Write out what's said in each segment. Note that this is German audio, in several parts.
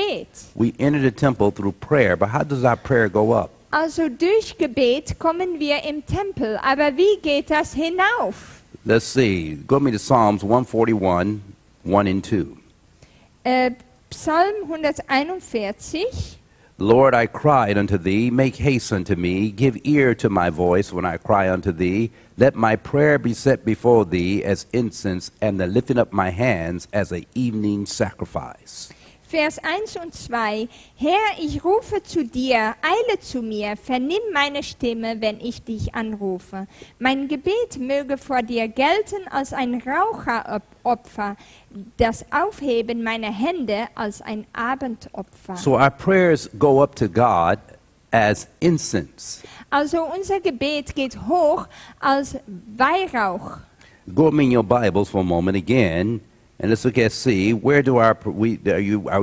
Gebet. We enter the temple through prayer, but how does our prayer go up? Also durch Gebet kommen wir im Tempel, aber wie geht das hinauf? Let's see. Go with me to Psalms 141, 1 and 2. Psalm 141. Lord, I cried unto thee, make haste unto me, give ear to my voice when I cry unto thee. Let my prayer be set before thee as incense, and the lifting up my hands as an evening sacrifice. Vers 1 und 2. Herr, ich rufe zu dir, eile zu mir, vernimm meine Stimme, wenn ich dich anrufe. Mein Gebet möge vor dir gelten als ein Raucheropfer, das Aufheben meiner Hände als ein Abendopfer. So our prayers go up to God as incense. Also unser Gebet geht hoch als Weihrauch. Go with me in your Bibles for a moment again. And let's look at see where do are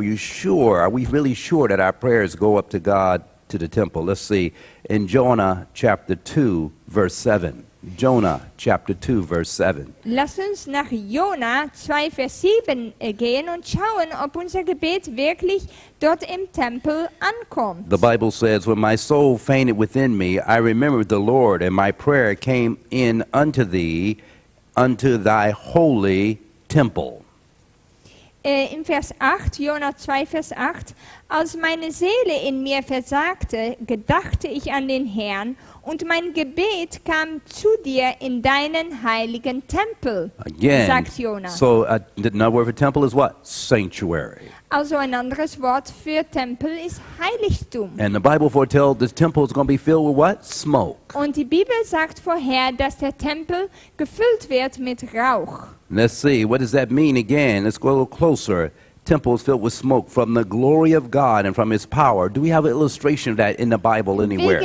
you sure? Are we really sure that our prayers go up to God to the temple? Let's see in Jonah chapter 2 verse 7. Jonah chapter 2 verse 7. Lass uns nach Jona 2 Vers 7 gehen und schauen, ob unser Gebet wirklich dort im Tempel ankommt. The Bible says, "When my soul fainted within me, I remembered the Lord, and my prayer came in unto thee, unto thy holy temple." Im Vers 8, Jona 2, Vers 8, als meine Seele in mir versagte, gedachte ich an den Herrn, und mein Gebet kam zu dir in deinen heiligen Tempel, Again, sagt Jona. so another word for temple is what? Sanctuary. Also ein anderes Wort für Tempel ist Heiligtum. And the Bible foretells this temple is going to be filled with what? Smoke. Und die Bibel sagt vorher, dass der Tempel gefüllt wird mit Rauch. Let's see, what does that mean again? Let's go a little closer. Temple is filled with smoke from the glory of God and from His power. Do we have an illustration of that in the Bible anywhere?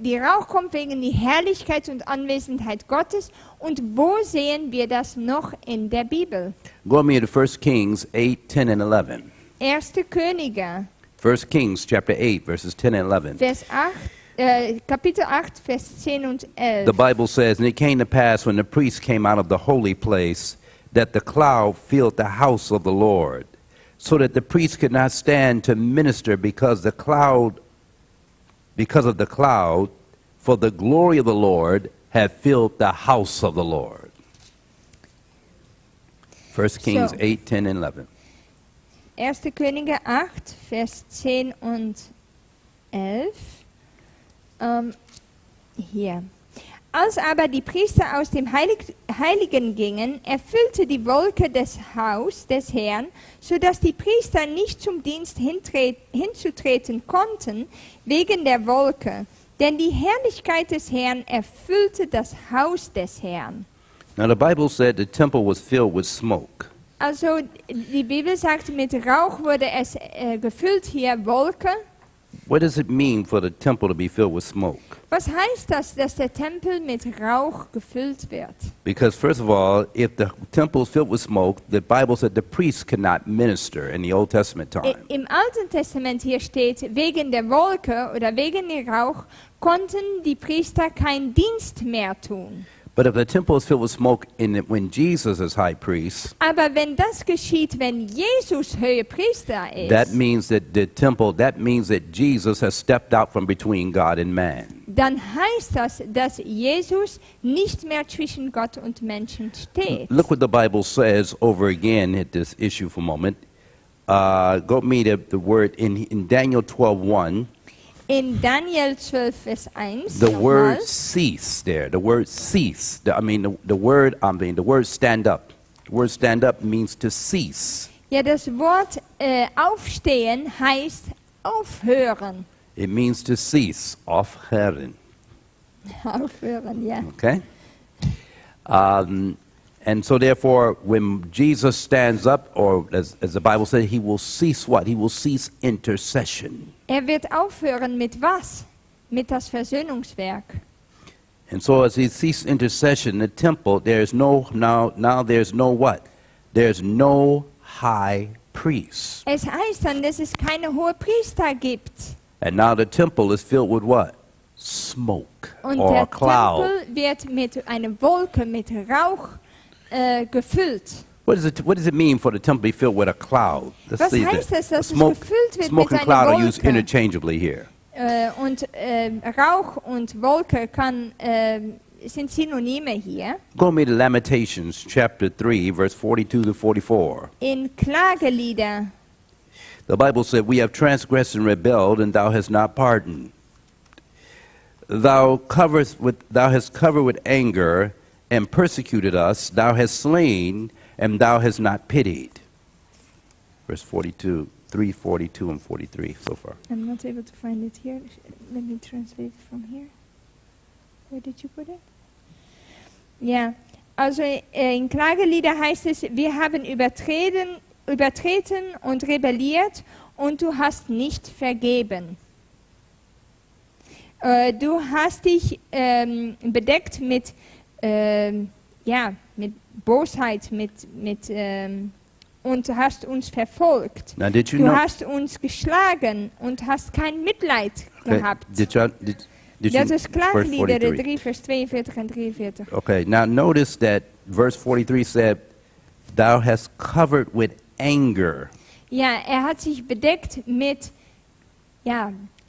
Die Rauch kommt wegen die Herrlichkeit und Anwesenheit Gottes. Und wo sehen wir das noch in der Bibel? Go with me to 1 Kings 8, 10 and 11. 1. Könige, 1 Kings chapter 8, verses 10 and 11. Kapitel 8, Vers 10 und 11. The Bible says, "And it came to pass when the priests came out of the holy place, that the cloud filled the house of the Lord, so that the priests could not stand to minister because of the cloud, for the glory of the Lord had filled the house of the Lord." 1 Kings 8, 10 and 11. 1. Könige 8, Vers 10 und 11. Hier. Als aber die Priester aus dem Heiligen gingen, erfüllte die Wolke das Haus des Herrn, so dass die Priester nicht zum Dienst hinzutreten konnten wegen der Wolke, denn die Herrlichkeit des Herrn erfüllte das Haus des Herrn. Now the Bible said the temple was filled with smoke. Also die Bibel sagt, mit Rauch wurde es gefüllt, hier Wolke. What does it mean for the temple to be filled with smoke? Was heißt das, dass der Tempel mit Rauch gefüllt wird? Because first of all, if the temple is filled with smoke, the Bible said the priests could not minister in the Old Testament time. Im Alten Testament hier steht, wegen der Wolke oder wegen dem Rauch konnten die Priester keinen Dienst mehr tun. But if the temple is filled with smoke when Jesus is high priest, Aber wenn das geschieht, wenn Jesus Hohepriester ist, that means that Jesus has stepped out from between God and man. Dann heißt das, dass Jesus nicht mehr zwischen Gott und Menschen steht. Look what the Bible says over again at this issue for a moment. Go me to the word in Daniel 12:1. In Daniel 12, Vers 1. The word cease there. The word cease. The word stand up. The word stand up means to cease. Ja, das Wort aufstehen heißt aufhören. It means to cease. Aufhören. Aufhören, ja. Okay? And so therefore, when Jesus stands up, or as the Bible says, He will cease what? He will cease intercession. Wird aufhören mit was? Mit das Versöhnungswerk. And so as He ceases intercession in the temple, there's no what? There's no high priest. Es heißt dann, dass es keine Hohepriester gibt. And now the temple is filled with what? Smoke Und or der cloud. Tempel wird mit einer Wolke, mit Rauch gefüllt. What does it mean for the temple to be filled with a cloud? Let's Was see heißt this. es, dass es Smoke, gefüllt wird smoke mit and einer cloud are used Wolke? interchangeably here. Und Rauch und Wolke sind Synonyme hier. Go with me to Lamentations chapter 3, verse 42 to 44. In Klagelieder, The Bible said, "We have transgressed and rebelled, and thou hast not pardoned. Thou hast covered with anger and persecuted us. Thou hast slain, and thou hast not pitied." Verse 42, 3, 42, and 43 so far. I'm not able to find it here. Let me translate it from here. Where did you put it? Ja, also in Klagelieder heißt es, wir haben übertreten und rebelliert und du hast nicht vergeben. Du hast dich bedeckt mit Bosheit, und hast uns verfolgt. Now, did you Du know? hast uns geschlagen und hast kein Mitleid gehabt. Did you, Dat is verse Klageliederen 43. 3, vers 42 en 43. Okay, now notice that verse 43 said, "Thou hast covered with anger." Ja, hat sich bedeckt mit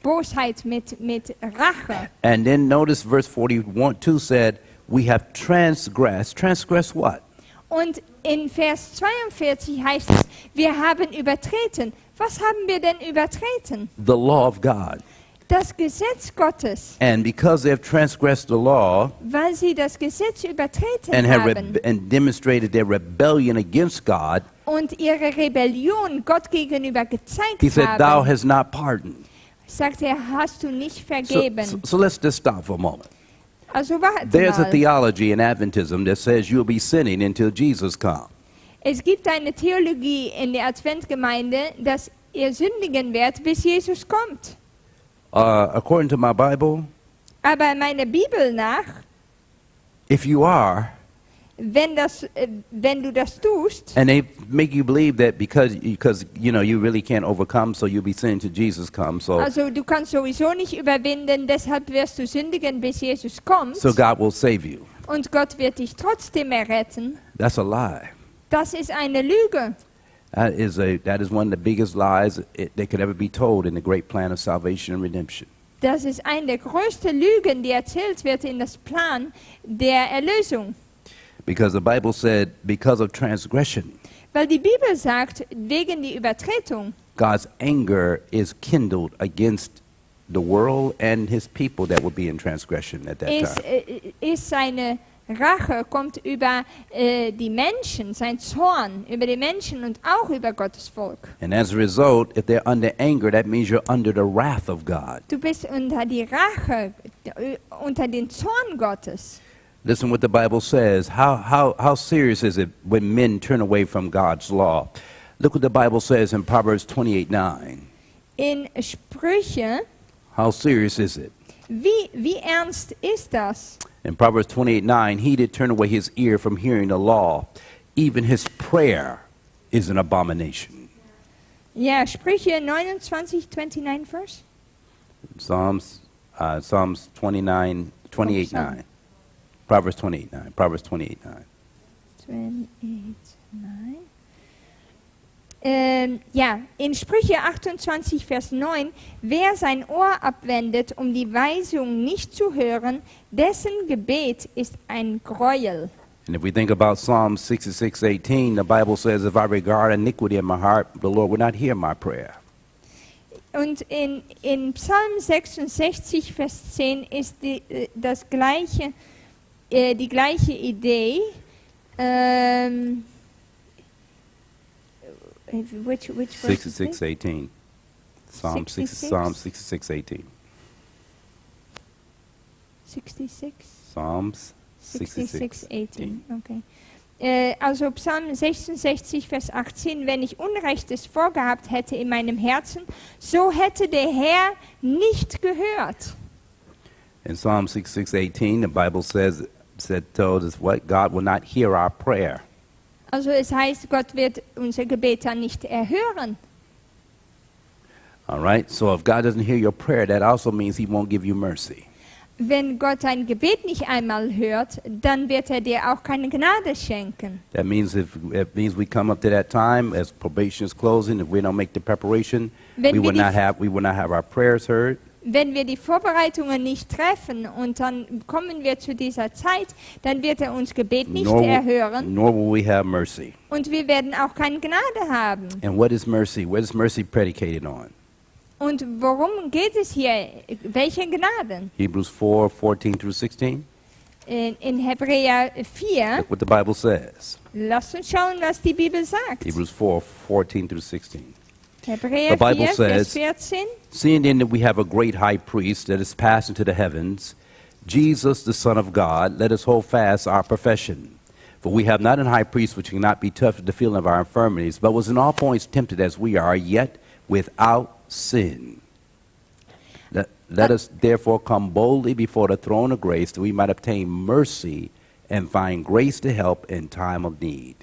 Bosheit, mit Rache. And then notice verse 41, 2 said, "We have transgressed." Transgressed what? Und in Vers 42 heißt es, wir haben übertreten. Was haben wir denn übertreten? The law of God. Das Gesetz Gottes. And because they have transgressed the law Weil sie das Gesetz übertreten and have haben and demonstrated their rebellion against God, und ihre Rebellion Gott gegenüber gezeigt he said, "Thou haben, hast not pardoned." sagt hast du nicht So, vergeben. so let's just stop for a moment. Also warte There's a mal. theology in Adventism that says you'll be sinning until Jesus comes. Es gibt eine Theologie in der Adventgemeinde, dass ihr sündigen werdet, bis Jesus kommt. According to my Bible, Aber meiner Bibel nach, if you are, wenn du das tust, and they make you believe that because you know you really can't overcome, so you'll be sinning till Jesus comes. So also du kannst sowieso nicht überwinden, deshalb wirst du sündigen, bis Jesus kommt. so God will save you. Und Gott wird dich trotzdem erretten. That's a lie. Das ist eine Lüge. That is one of the biggest lies that could ever be told in the great plan of salvation and redemption. Das ist eine der größten Lügen, die erzählt wird in das Plan der Erlösung. Because the Bible said, because of transgression, Weil die Bibel sagt, wegen der Übertretung God's anger is kindled against the world and his people that would be in transgression at that time. ist seine Rache, kommt über die Menschen, sein Zorn über die Menschen und auch über Gottes Volk. And as a result, if they're under anger, that means you're under the wrath of God. Du bist unter die Rache, unter den Zorn Gottes. Listen what the Bible says. How serious is it when men turn away from God's law? Look what the Bible says in Proverbs 28:9. In Sprüche, How serious is it? wie ernst ist das? In Proverbs 28:9, he did turn away his ear from hearing the law. Even his prayer is an abomination. Ja, Sprüche 29, Vers. Psalms 28:9. Proverbs 28:9. Proverbs 28:9. 28, 9. In Sprüche 28, Vers 9, wer sein Ohr abwendet, um die Weisung nicht zu hören, dessen Gebet ist ein Gräuel. And if we think about Psalm 66:18, the Bible says, "If I regard iniquity in my heart, the Lord will not hear my prayer." Und in Psalm 66, Vers 10 ist die gleiche Idee. Which verse is it? 66:18. Psalm 66:18. 66? Psalms 66:18, okay. Also Psalm 66, Vers 18, wenn ich Unrechtes vorgehabt hätte in meinem Herzen, so hätte der Herr nicht gehört. In Psalm 66:18, the Bible told us what? God will not hear our prayer. Also es heißt, Gott wird unser Gebet dann nicht erhören. All right? So if God doesn't hear your prayer, that also means he won't give you mercy. Wenn Gott ein Gebet nicht einmal hört, dann wird er dir auch keine Gnade schenken. That means it means we come up to that time as probation is closing. If we don't make the preparation, Wenn we wir will not have our prayers heard. Wenn wir die Vorbereitungen nicht treffen und dann kommen wir zu dieser Zeit, dann wird er uns Gebet nicht erhören Nor will we have mercy. und wir werden auch keine Gnade haben. And what is mercy? What is mercy predicated on? Und worum geht es hier? Welche Gnaden? Hebrews 4:14 through 16. In Hebräer 4, Look what the Bible says. lasst uns schauen, was die Bibel sagt. Hebrews 4:14 through 16. Hebräer The Bible 4, Vers says, 14. Seeing then that we have a great high priest that is passed into the heavens, Jesus the Son of God, let us hold fast our profession. For we have not an high priest which cannot be touched with the feeling of our infirmities, but was in all points tempted as we are, yet without sin. Let us therefore come boldly before the throne of grace, that we might obtain mercy and find grace to help in time of need.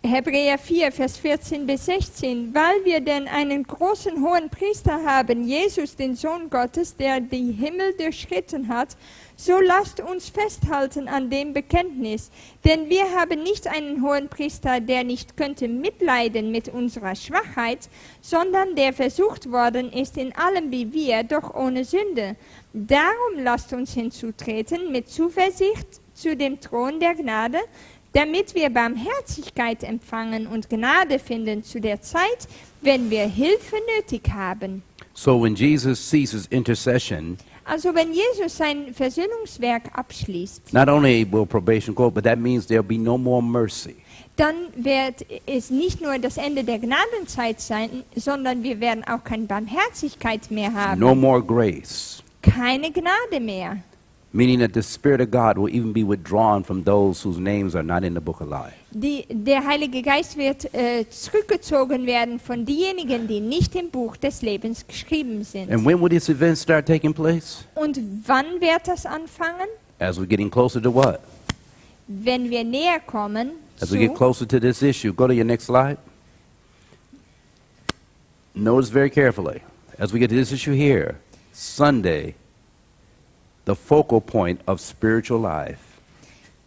Hebräer 4, Vers 14 bis 16. Weil wir denn einen großen hohen Priester haben, Jesus, den Sohn Gottes, der die Himmel durchschritten hat, so lasst uns festhalten an dem Bekenntnis. Denn wir haben nicht einen hohen Priester, der nicht könnte mitleiden mit unserer Schwachheit, sondern der versucht worden ist in allem wie wir, doch ohne Sünde. Darum lasst uns hinzutreten mit Zuversicht zu dem Thron der Gnade, damit wir Barmherzigkeit empfangen und Gnade finden zu der Zeit, wenn wir Hilfe nötig haben. So when Jesus ceases intercession, Also wenn Jesus sein Versöhnungswerk abschließt, not only will probation go, but that means there'll be no more mercy. dann wird es nicht nur das Ende der Gnadenzeit sein, sondern wir werden auch keine Barmherzigkeit mehr haben. No more grace. Keine Gnade mehr. Meaning that the Spirit of God will even be withdrawn from those whose names are not in the book of life. Der Heilige Geist wird zurückgezogen werden von denjenigen, die nicht im Buch des Lebens geschrieben sind. And when will these events start taking place? Und wann wird das anfangen? As we're getting closer to what? Wenn wir näher kommen As we get zu, closer to this issue. Go to your next slide. Notice very carefully. As we get to this issue here, Sunday, the focal point of spiritual life.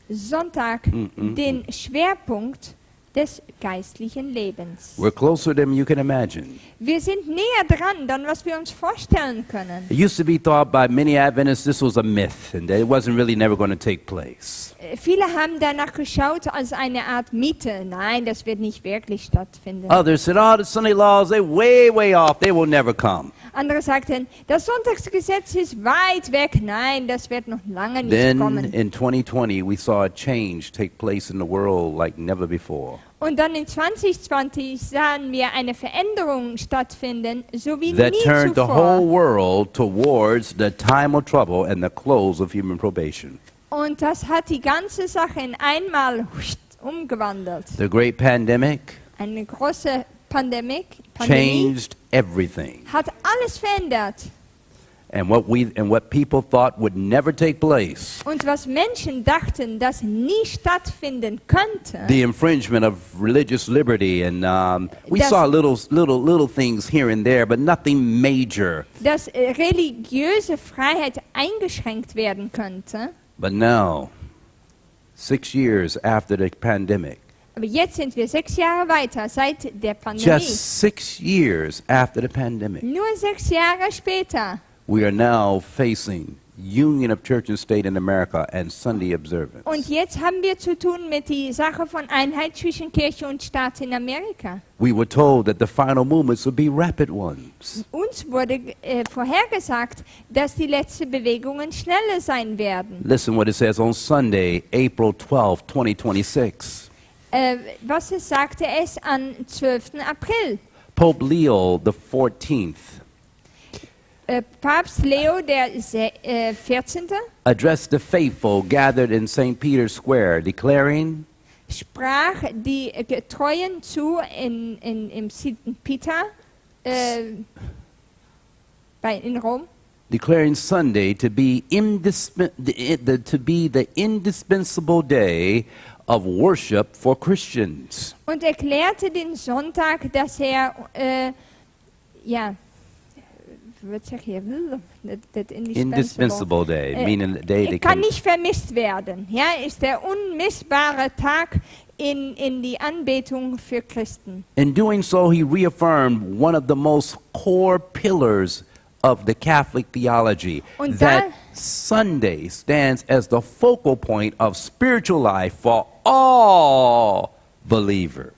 Sonntag, den Schwerpunkt des geistlichen Lebens. We're closer than you can imagine. Wir sind näher dran, dann was wir uns vorstellen können. It used to be thought by many Adventists this was a myth and that it wasn't really never going to take place. Viele haben danach geschaut als eine Art Mythe. Nein, das wird nicht wirklich stattfinden. Others said, oh, the Sunday laws, they're way, way off. They will never come. Andere sagten, das Sonntagsgesetz ist weit weg. Nein, das wird noch lange nicht Then kommen. in 2020, we saw a change take place in the world like never before. Und dann in 2020 sahen wir eine Veränderung stattfinden, so wie That nie turned the whole zuvor. world towards the time of trouble and the close of human probation. Und das hat die ganze Sache in einmal umgewandelt. The great pandemic Eine große Pandemie changed everything. hat alles verändert. And what people thought would never take place, Und was Menschen dachten, das nie stattfinden könnte, the infringement of religious liberty, and we Das- saw little things here and there, but nothing major. dass religiöse Freiheit eingeschränkt werden könnte. But now, 6 years after the pandemic, Aber jetzt sind wir 6 Jahre weiter, seit der Pandemie. just 6 years after the pandemic, Nur 6 Jahre später we are now facing union of church and state in America and Sunday observance. Und jetzt haben wir zu tun mit der Sache von Einheit zwischen Kirche und Staat in Amerika. We were told that the final movements would be rapid ones. Uns wurde vorhergesagt, dass die letzten Bewegungen schneller sein werden. Listen what it says on Sunday, April 12, 2026. Was sagte es am 12. April? Pope Leo the 14th Papst Leo der 14. addressed the faithful gathered in St. Peter's Square, declaring, sprach die Getreuen zu im St. Peter in Rom, declaring Sunday to be the indispensable day of worship for Christians. und erklärte den Sonntag, dass wat zeg je? Dat Indispensable day, meaning the day that kan can... nicht vermisst werden. Ja, ist der unmissbare Tag in die Anbetung für Christen. In doing so, he reaffirmed one of the most core pillars of the Catholic theology, Und that Sunday stands as the focal point of spiritual life for all believers.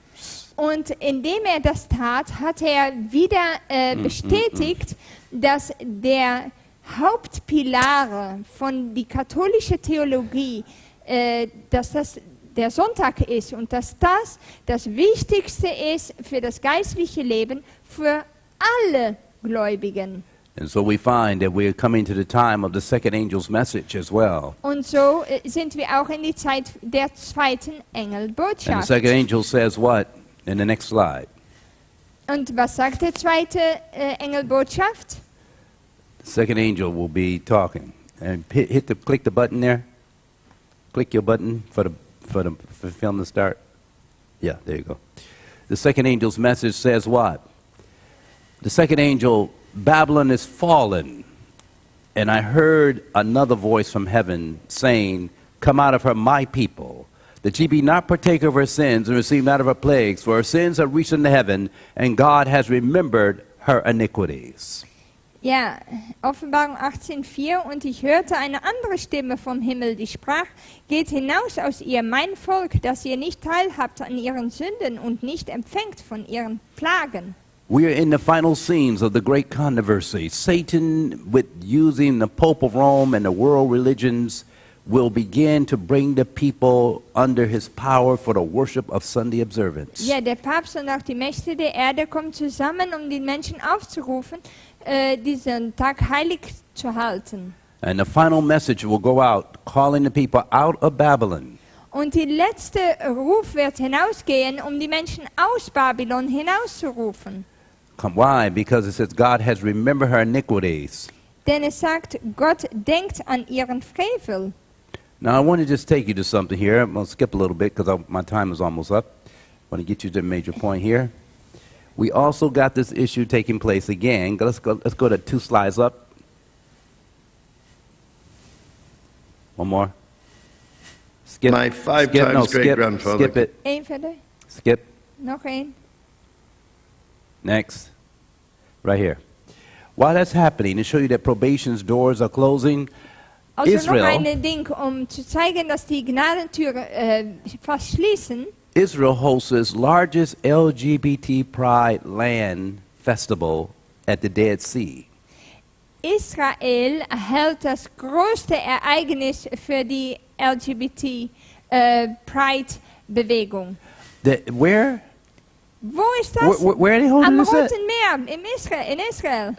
Und indem er das tat, hat er wieder bestätigt, dass der Hauptpilare von die katholische Theologie, dass das der Sonntag ist und dass das Wichtigste ist für das geistliche Leben für alle Gläubigen. And so we find that we're coming to the time of the second angel's message as well. Und so sind wir auch in die Zeit der zweiten And the Engelbotschaft. second angel says what? In the next slide. Und was sagt der zweite Engelbotschaft? The second angel will be talking. And click the button there. Click your button for the film to start. Yeah, there you go. The second angel's message says what? The second angel, Babylon is fallen. And I heard another voice from heaven saying, "Come out of her, my people, that ye be not partaker of her sins and receive not of her plagues, for her sins have reached into heaven, and God has remembered her iniquities." Ja, Offenbarung 18,4. Und ich hörte eine andere Stimme vom Himmel, die sprach: Geht hinaus aus ihr, mein Volk, dass ihr nicht teilhabt an ihren Sünden und nicht empfängt von ihren Plagen. We are in the final scenes of the great controversy. Satan, with using the Pope of Rome and the world religions, will begin to bring the people under his power for the worship of Sunday observance. Ja, der Papst und auch die Mächte der Erde kommen zusammen, um die Menschen aufzurufen, diesen Tag heilig zu halten. And the final message will go out, calling the people out of Babylon. Und die letzte Ruf wird hinausgehen, um die Menschen aus Babylon hinauszurufen. Why? Because it says God has remembered her iniquities. Denn es sagt, Gott denkt an ihren Frevel. Now I want to just take you to something here. I'm going to skip a little bit because my time is almost up. I want to get you to the major point here. We also got this issue taking place again. Let's go to 2 slides up. One more. Skip. My five times great-grandfather. Skip it. Eén verder. Skip. Nog één. Next. Right here. While that's happening, to show you that probation's doors are closing, Also Israel, noch ein Ding, um zu zeigen, dass die Gnadentüren fast schließen. Israel hosts its largest LGBT Pride Land Festival at the Dead Sea. Israel hält das größte Ereignis für die LGBT Pride-Bewegung. Where? Wo ist das? Where are they holding Am this at? Roten Meer, in Israel.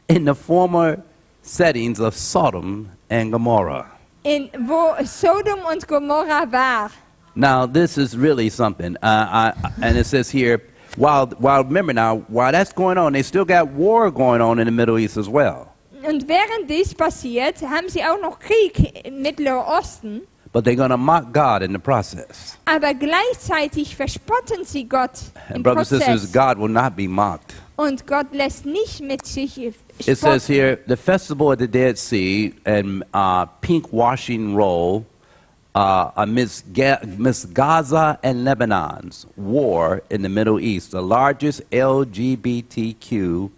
In the former settings of Sodom and Gomorrah. Wo Sodom und Gomorra war. Now, this is really something. And it says here, while remember now, while that's going on, they still got war going on in the Middle East as well. Und während dies passiert, haben sie auch noch Krieg im Mittleren Osten. But they're going to mock God in the process. Aber gleichzeitig verspotten sie Gott And im brothers and sisters, Prozess. God will not be mocked. Und Gott lässt nicht mit sich It says spotten. here, the festival at the Dead Sea and pink washing roll amidst Gaza and Lebanon's war in the Middle East, the largest LGBTQ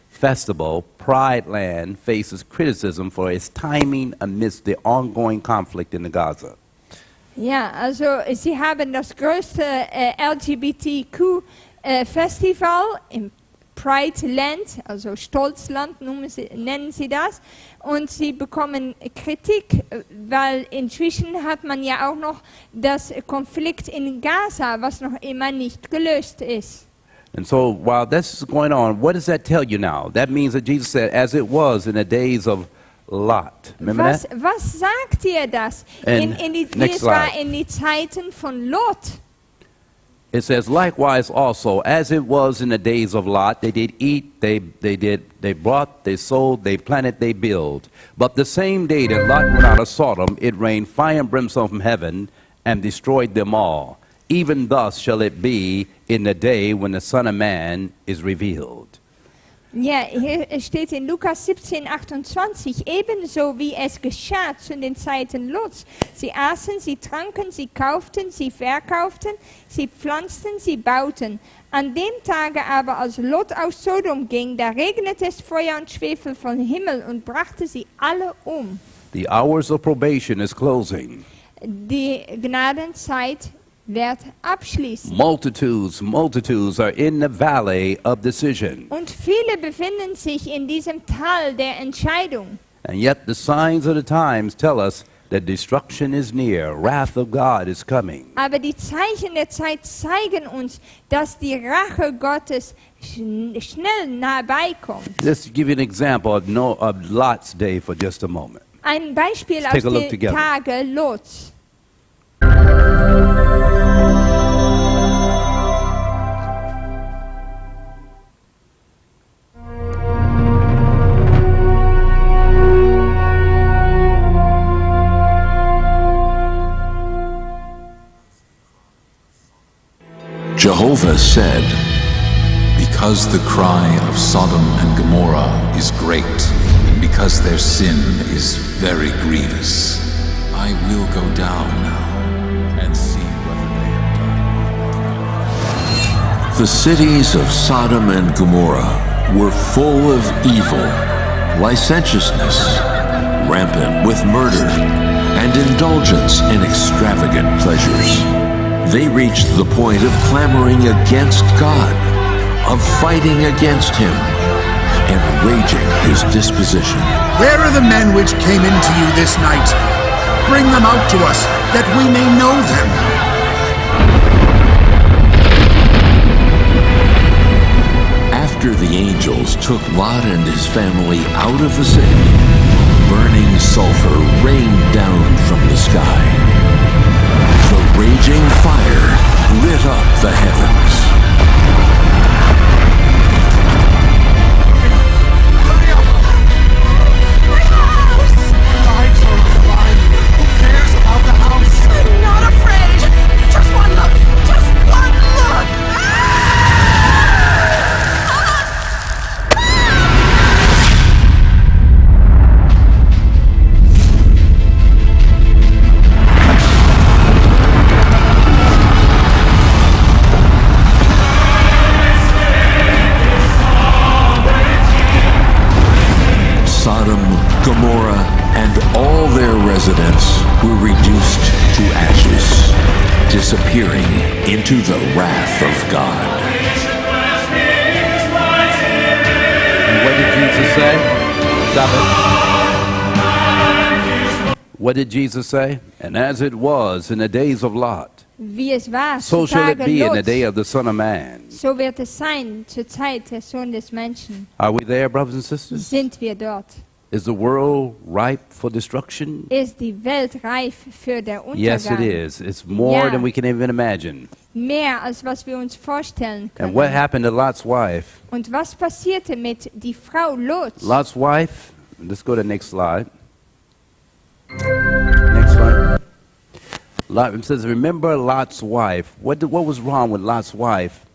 festival, Pride Land, faces criticism for its timing amidst the ongoing conflict in the Gaza. Ja, also sie haben das größte LGBTQ-Festival im Pride Land, also Stolzland nennen sie das. Und sie bekommen Kritik, weil inzwischen hat man ja auch noch das Konflikt in Gaza, was noch immer nicht gelöst ist. And so while this is going on, what does that tell you now? That means that Jesus said, as it was in the days of Lot. Remember Was that? sagt dir das? And Wie next es war slide. in die Zeiten von Lot. It says, likewise also, as it was in the days of Lot, they did eat, they bought, they sold, they planted, they built. But the same day that Lot went out of Sodom, it rained fire and brimstone from heaven and destroyed them all. Even thus shall it be in the day when the Son of Man is revealed. Ja, hier steht in Lukas 17:28, ebenso wie es geschah zu den Zeiten Lots. Sie aßen, sie tranken, sie kauften, sie verkauften, sie pflanzten, sie bauten. An dem Tage aber, als Lot aus Sodom ging, da regnete es Feuer und Schwefel vom Himmel und brachte sie alle um. The hours of probation is closing. Die Gnadenzeit wird abschließen. Multitudes are in the valley of decision. Und viele befinden sich in diesem Tal der Entscheidung. And yet the signs of the times tell us that destruction is near, wrath of God is coming. Aber die Zeichen der Zeit zeigen uns, dass die Rache Gottes schnell nahe beikommt. Let's give you an example of Lot's day for just a moment. Ein Beispiel Let's aus take a look den together. Tagen Lots. Jehovah said, because the cry of Sodom and Gomorrah is great, and because their sin is very grievous, I will go down now and see whether they have done. The cities of Sodom and Gomorrah were full of evil, licentiousness, rampant with murder, and indulgence in extravagant pleasures. They reached the point of clamoring against God, of fighting against Him, and raging His disposition. Where are the men which came into you this night? Bring them out to us, that we may know them. After the angels took Lot and his family out of the city, burning sulfur rained down from the sky. The raging fire lit up the heavens. Gomorrah and all their residents were reduced to ashes, disappearing into the wrath of God. And what did Jesus say? Stop it. What did Jesus say? And as it was in the days of Lot, Wie es war so zu shall it Tage be in the Lots, day of the Son of Man. so wird es sein zur Zeit der Sohn des Menschen. Are we there, brothers and sisters? Sind wir dort? Is the world ripe for destruction? Ist die Welt reif für den Untergang? Yes, it is. It's more Ja. than we can even imagine. Mehr als was wir uns vorstellen And what können. happened to Lot's wife? Und was passierte mit die Frau Lot? Lot's wife, let's go to the next slide. Next slide. It says, remember Lot's wife. What was wrong with Lot's wife?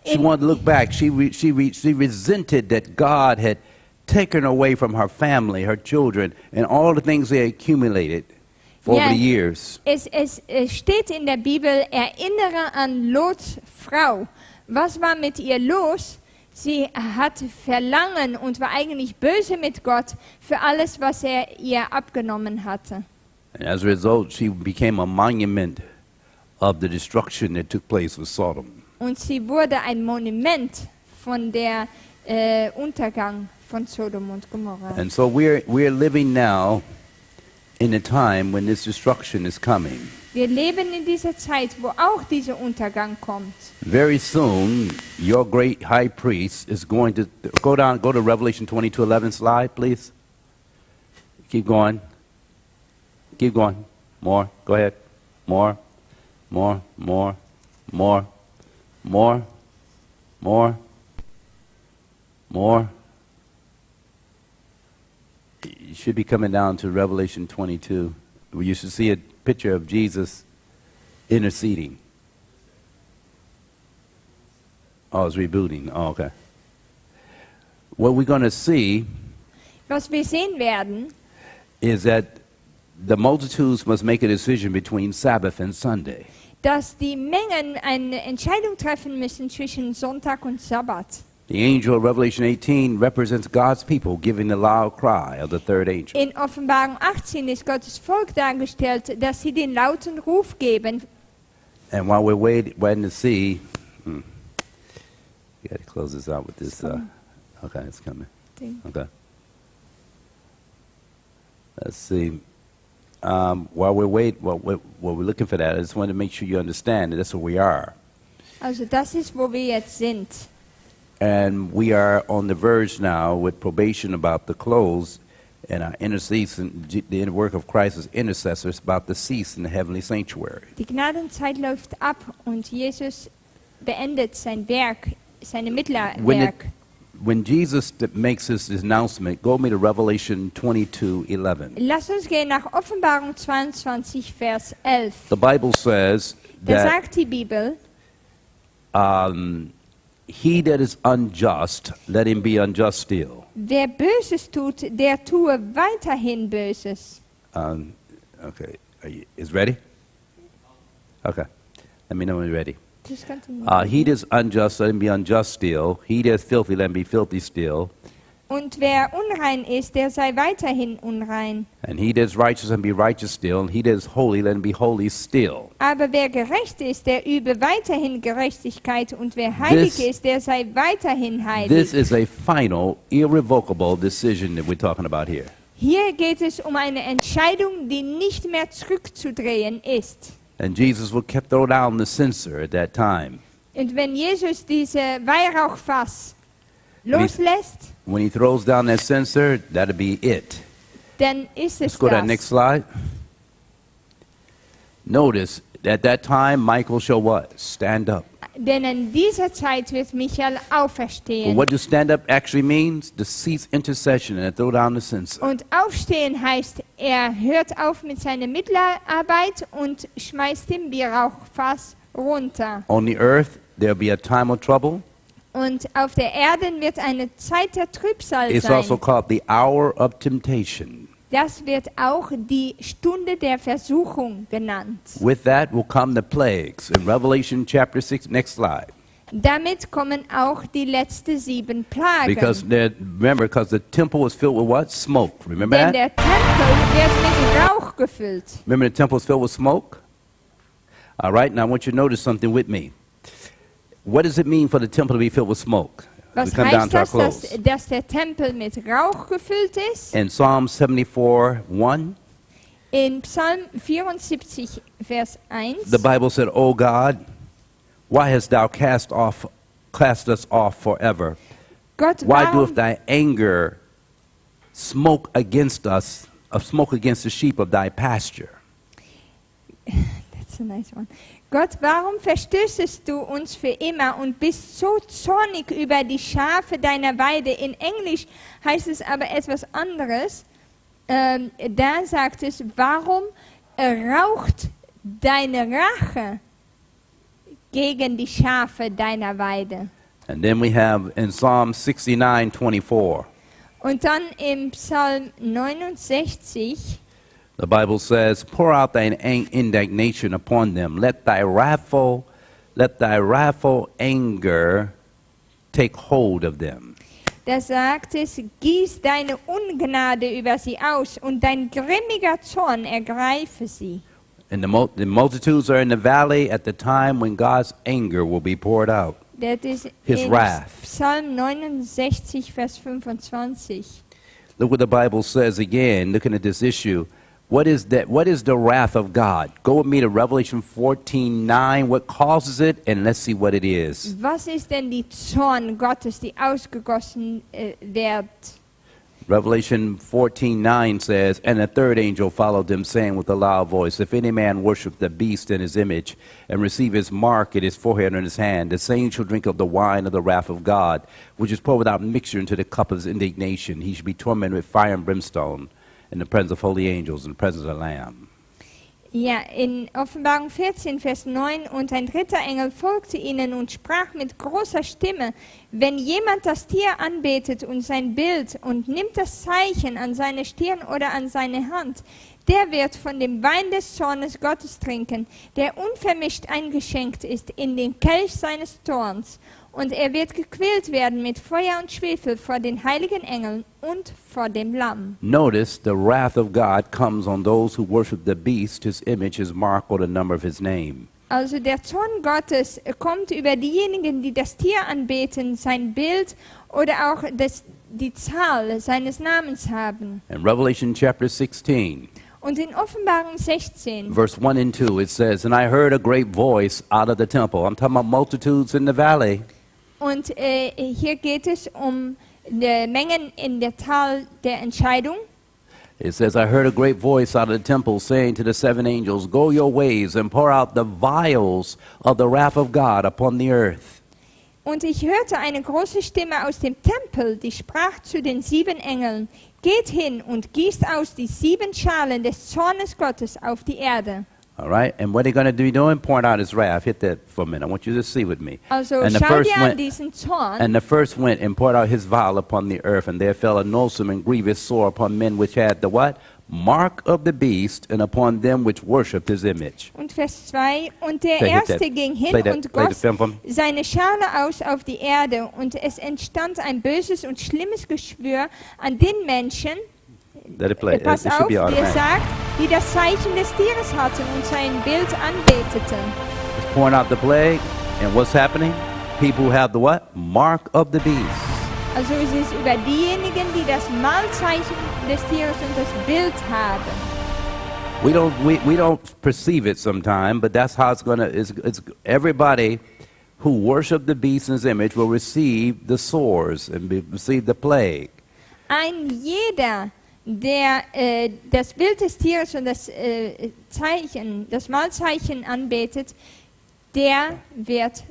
She wanted to look back. She resented that God had taken away from her family, her children, and all the things they accumulated over Ja, the years. Es steht in der Bibel, erinnere an Lots Frau. Was war mit ihr los? Sie hatte Verlangen und war eigentlich böse mit Gott für alles, was ihr abgenommen hatte. And as a result, she became a monument of the destruction that took place with Sodom. Und sie wurde ein Monument von der Untergang von Sodom und Gomorrah. And so we're living now in a time when this destruction is coming. Wir leben in dieser Zeit, wo auch dieser Untergang kommt. Very soon, your great high priest is going to go to Revelation 22:11 slide, please. Keep going. Keep going. More. Go ahead. More. More. More. More. More. More. More. You should be coming down to Revelation 22. Where you should see a picture of Jesus interceding. Oh, it's rebooting. Oh, okay. what we're going to see Was wir sehen werden, is that the multitudes must make a decision between Sabbath and Sunday. dass die Mengen eine Entscheidung treffen müssen zwischen Sonntag und Sabbat. The angel of Revelation 18 represents God's people giving the loud cry of the third angel. In Offenbarung 18 ist Gottes Volk dargestellt, dass sie den lauten Ruf geben. And while we're waiting to see, we got to close this out with this. Okay, it's coming. Okay. Let's see. While we're looking for that, I just want to make sure you understand that that's where we are. Also das ist, wo wir jetzt sind. And we are on the verge now with probation about to close, and our intercession, the work of Christ as intercessors, about to cease in the heavenly sanctuary. Die Gnadenzeit läuft ab und Jesus beendet sein Werk, seine Mittlerwerk. When Jesus makes this announcement, go me to Revelation 22:11. Lass uns gehen nach Offenbarung 22, Vers 11. The Bible says Da that sagt die Bibel, he that is unjust, let him be unjust still. wer Böses tut, der tue weiterhin Böses. Okay, is ready? Okay, let me know when you're ready. Das kannst du nicht. He that is unjust, let him be unjust still. He that is filthy, let him be filthy still. Und wer unrein ist, der sei weiterhin unrein. And he that is righteous, let him be righteous still. And he that is holy, let him be holy still. Aber wer gerecht ist, der übe weiterhin Gerechtigkeit. Und wer heilig ist, der sei weiterhin heilig. This is a final, irrevocable decision that we're talking about here. Hier geht es um eine Entscheidung, die nicht mehr zurückzudrehen ist. And Jesus will throw down the censer at that time. Und wenn Jesus diese Weihrauchfass loslässt, When he throws down that censer, that'll be it. dann ist Let's es go to that next das. slide. Notice, at that time, Michael shall what? Stand up. Denn in dieser Zeit wird Michael Well, auferstehen. what does stand up actually means? To cease intercession and throw down the censer. Und aufstehen heißt, er hört auf mit seiner Mittelarbeit und schmeißt den Weihrauchfass runter. On the earth, there'll be a time of trouble. Und auf der Erde wird eine Zeit der Trübsal It's also sein. called the hour of temptation. Das wird auch die Stunde der Versuchung genannt. With that will come the plagues. In Revelation chapter 6, next slide. Damit kommen auch die letzten 7 Plagen. Because the temple was filled with what? Smoke. Remember Denn that? der Tempel wird mit Rauch gefüllt. Remember the temple was filled with smoke? All right, now I want you to notice something with me. What does it mean for the temple to be filled with smoke? Was We come down heißt to our das, close. dass der Tempel mit Rauch gefüllt ist? In Psalm 74:1, In Psalm 74, Vers 1. the Bible said, "O God, why hast thou cast us off forever? Gott, Why warum, doeth thy anger smoke against us, smoke against the sheep of thy pasture?" That's a nice one. Gott, warum verstößest du uns für immer und bist so zornig über die Schafe deiner Weide? In Englisch heißt es aber etwas anderes. Da sagt es, warum raucht deine Rache gegen die Schafe deiner Weide? And then we have in Psalm 69:24, Und dann im Psalm 69, the Bible says, "Pour out thine indignation upon them. Let thy wrathful anger take hold of them." da sagt es, gieß deine Ungnade über sie aus und dein grimmiger Zorn ergreife sie. And the multitudes are in the valley at the time when God's anger will be poured out. Das ist His in wrath. Psalm 69, Vers 25. Look what the Bible says again, looking at this issue. What is that? What is the wrath of God? Go with me to Revelation 14:9. What causes it? And let's see what it is. Was ist denn die Zorn Gottes, die ausgegossen wird? Revelation 14:9 says, "And a third angel followed them, saying with a loud voice, If any man worship the beast in his image, and receive his mark in his forehead or in his hand, the same shall drink of the wine of the wrath of God, which is poured without mixture into the cup of his indignation. He shall be tormented with fire and brimstone in the presence of holy angels, in the presence of the Lamb." Ja, in Offenbarung 14, Vers 9, und ein dritter Engel folgte ihnen und sprach mit großer Stimme, wenn jemand das Tier anbetet und sein Bild und nimmt das Zeichen an seine Stirn oder an seine Hand, der wird von dem Wein des Zornes Gottes trinken, der unvermischt eingeschenkt ist in den Kelch seines Zorns. Und er wird gequält werden mit Feuer und Schwefel vor den heiligen Engeln und vor dem Lamm. Notice the wrath of God comes on those who worship the beast, his image, his mark, or the number of his name. Also der Zorn Gottes kommt über diejenigen, die das Tier anbeten, sein Bild oder auch die Zahl seines Namens haben. In Revelation chapter 16, Und in Offenbarung 16, verse 1 and 2, it says, And I heard a great voice out of the temple. I'm talking about multitudes in the valley. und hier geht es um die Mengen in der Tal der Entscheidung. It says, I heard a great voice out of the temple saying to the seven angels, Go your ways and pour out the vials of the wrath of God upon the earth. Und ich hörte eine große Stimme aus dem Tempel, die sprach zu den 7 Engeln, geht hin und gießt aus die 7 Schalen des Zornes Gottes auf die Erde. All right? And what they're going to be doing, pouring out his wrath. Hit that for a minute. I want you to see with me. Also And the schau first dir an went- diesen Zorn. And the first went and poured out his vial upon the earth, and there fell a noisome and grievous sore upon men which had the what? Mark of the beast, and upon them which worshipped his image. Und Vers 2, und der Play Erste that. ging hin Play that. und Play the goss film for me. seine Schale aus auf die Erde, und es entstand ein böses und schlimmes Geschwür an den Menschen, Let it play. pass It should auf, be wie er automatic. sagt, die das Zeichen des Tieres hatten und sein Bild anbeteten. It's pouring out the plague, and what's happening? People who have the what? Mark of the beast. Also es ist über diejenigen, die das Mahlzeichen des Tieres und das Bild haben. We don't perceive it sometime, but that's how it's gonna. It's everybody who worship the beast in his image will receive the sores and receive the plague. Ein jeder, der das Bild des Tieres und das Zeichen, das Mahlzeichen anbetet, der wird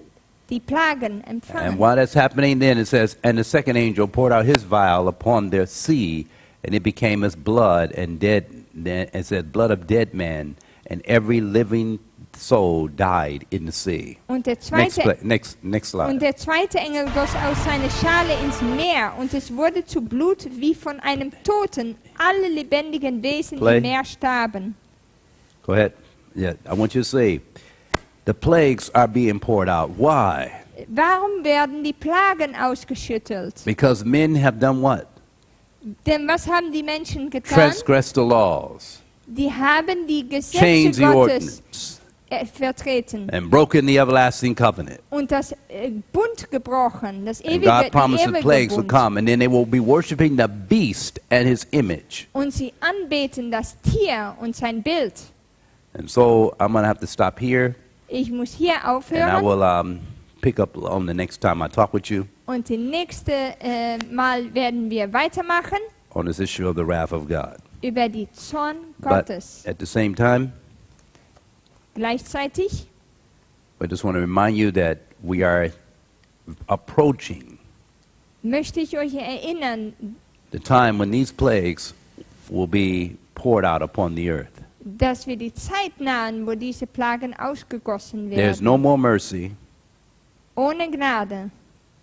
die Plagen And empfangen. while that's happening, then it says, and the second angel poured out his vial upon the sea, and it became as blood and dead. Then it said, blood of dead men, and every living soul died in the sea. Und der Next, zweite next slide. Und der zweite Engel goss aus seiner Schale ins Meer, und es wurde zu Blut wie von einem Toten. Alle lebendigen Wesen Play. im Meer starben. Go ahead. Yeah, I want you to see. The plagues are being poured out. Why? Warum werden die Plagen ausgeschüttelt? Because men have done what? Denn was haben die Menschen getan? Transgressed the laws, Die haben die Gesetze changed the Gottes ordinance, vertreten and broken the everlasting covenant. und das Bund gebrochen, das And ewige, God die promised the ewige plagues will Bund. come, and then they will be worshiping the beast and his image. Und sie anbeten das Tier und sein Bild. And so I'm going to have to stop here, Ich muss hier and I aufhören. will pick up on the next time I talk with you Und das nächste Mal werden wir weitermachen on this issue of the wrath of God. über die Zorn But Gottes. at the same time, Gleichzeitig I just want to remind you that we are approaching möchte ich euch erinnern, the time when these plagues will be poured out upon the earth. dass wir die Zeit nahen, wo diese Plagen ausgegossen There's werden. no more mercy. Ohne Gnade.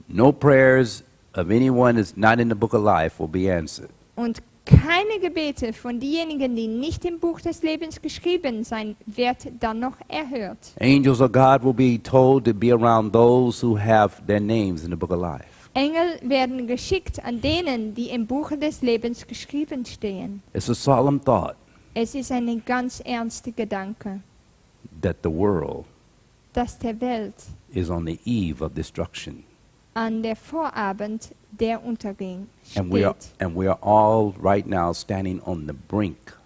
No prayers of anyone that's not in the book of life will be answered. Und keine Gebete von denjenigen, die nicht im Buch des Lebens geschrieben sein, wird dann noch erhört. Angels of God will be told to be around those who have their names in the book of life. Engel werden geschickt an denen, die im Buch des Lebens geschrieben stehen. It's a solemn thought Es ist ein ganz ernster Gedanke, that the world dass der Welt is on the eve of destruction. an der Vorabend der Untergang And steht. we are all right now standing on the brink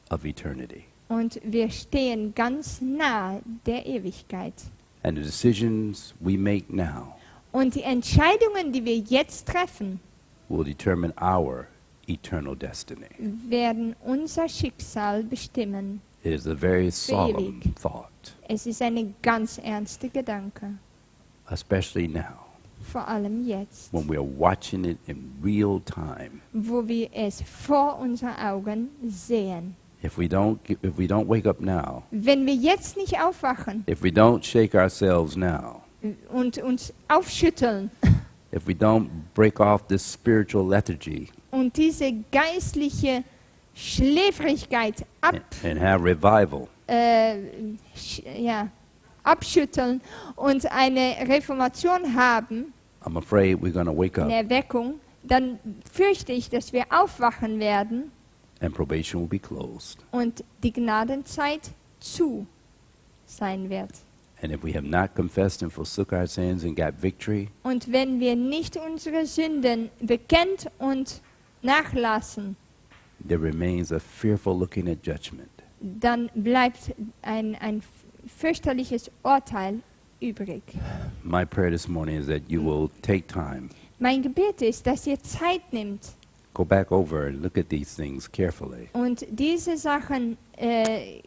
of eternity. Und wir stehen ganz nah der Ewigkeit. And the decisions we make now Und die Entscheidungen, die wir jetzt treffen, will determine our eternal destiny. werden unser Schicksal bestimmen. It is a very solemn ewig. thought, Es ist ein ganz ernster Gedanke, especially now vor allem jetzt, when we are watching it in real time. wo wir es vor unseren Augen sehen. If we don't wake up now, wenn wir jetzt nicht aufwachen if we don't shake ourselves now, und uns aufschütteln if we don't break off this spiritual lethargy und diese geistliche Schläfrigkeit and have revival, abschütteln und eine Reformation haben, I'm afraid we're going to wake eine up Erweckung, dann fürchte ich, dass wir aufwachen werden and probation will be closed. und die Gnadenzeit zu sein wird. And if we have not confessed and forsook our sins and got victory, Und wenn wir nicht unsere Sünden bekennt und nachlassen, there remains a fearful looking at judgment. dann bleibt ein fürchterliches Urteil übrig. My prayer this morning is that you will take time, Mein Gebet ist, dass ihr Zeit nimmt go back over and look at these things carefully. und diese Sachen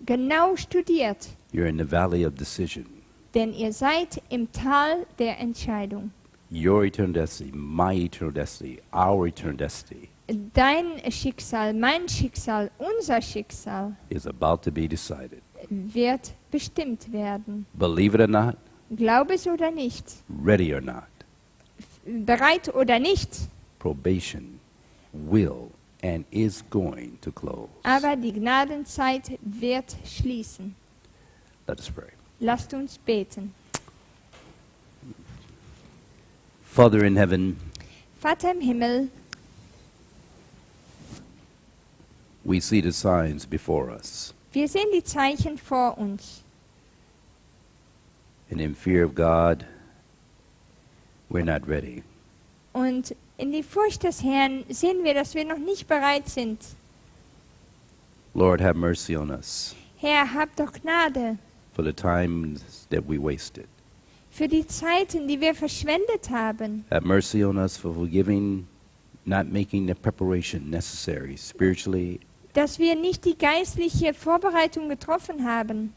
genau studiert, You're in the valley of decision. denn ihr seid im Tal der Entscheidung. Your eternal destiny, my eternal destiny, our eternal destiny Dein Schicksal, mein Schicksal, unser Schicksal is about to be decided. wird bestimmt werden. Believe it or not, Glaub es oder nicht, ready or not, bereit oder nicht, probation will and is going to close. aber die Gnadenzeit wird schließen. Let us pray. Lasst uns beten. Father in heaven, Vater im Himmel, we see the signs before us, wir sehen die Zeichen vor uns. and in fear of God, we're not ready. Und in die Furcht des Herrn sehen wir, dass wir noch nicht bereit sind. Lord, have mercy on us Herr, hab doch Gnade for the times that we wasted. für die Zeiten, die wir verschwendet haben. Have mercy on us for forgiving, not making the preparation necessary spiritually, Dass wir nicht die geistliche Vorbereitung getroffen haben.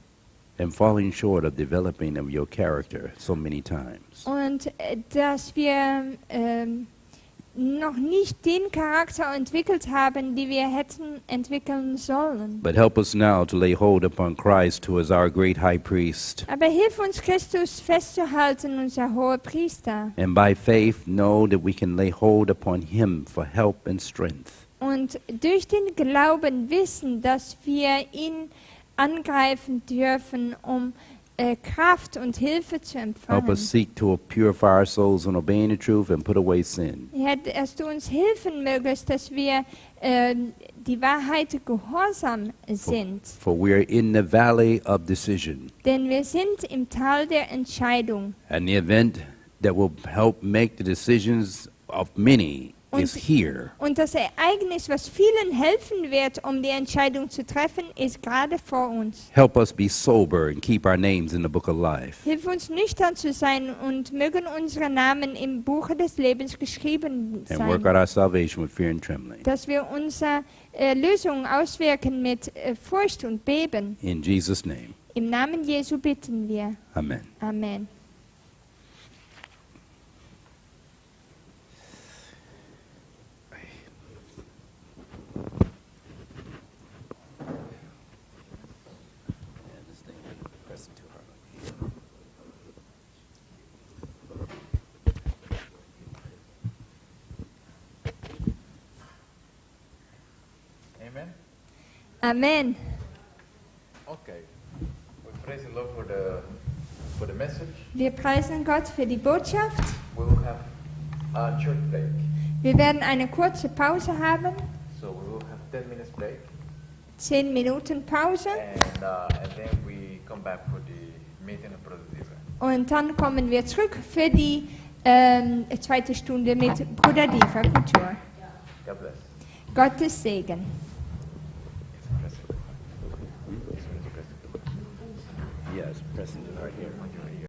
and falling short of developing of your character so many times. Und dass wir noch nicht den Charakter entwickelt haben, die wir hätten entwickeln sollen. But help us now to lay hold upon Christ, who is our great high priest, Aber hilf uns, Christus festzuhalten, unser hoher Priester. and by faith know that we can lay hold upon him for help and strength. Und durch den Glauben wissen, dass wir ihn angreifen dürfen, um Kraft und Hilfe zu Help empfangen. us seek to purify our souls in obeying the truth and put away sin. Herr, dass du uns helfen mögest, dass wir die Wahrheit gehorsam sind. For we are in the valley of decision, Denn wir sind im Tal der Entscheidung. and the event that will help make the decisions of many is here. Und das Ereignis, was vielen helfen wird, um die Entscheidung zu treffen, ist gerade vor uns. Help us be sober and keep our names in the book of life. Hilf uns nüchtern zu sein und mögen unsere Namen im Buche des Lebens geschrieben And work sein. out our salvation with fear and trembling. Dass wir unsere Lösung auswirken mit Furcht und Beben. In Jesus' name, Im Namen Jesu bitten wir. amen. Amen. Amen. Amen. Okay. We praise the Lord for the message. Wir preisen Gott für die Botschaft. We will have a short break. Wir werden eine kurze Pause haben. So we will have 10 minutes break. 10 Minuten Pause. And then we come back for the meeting of Productiva. Und dann kommen wir zurück für die zweite Stunde mit Bruder Diva Kultur. God bless. Gottes Segen. Yes, President, right here.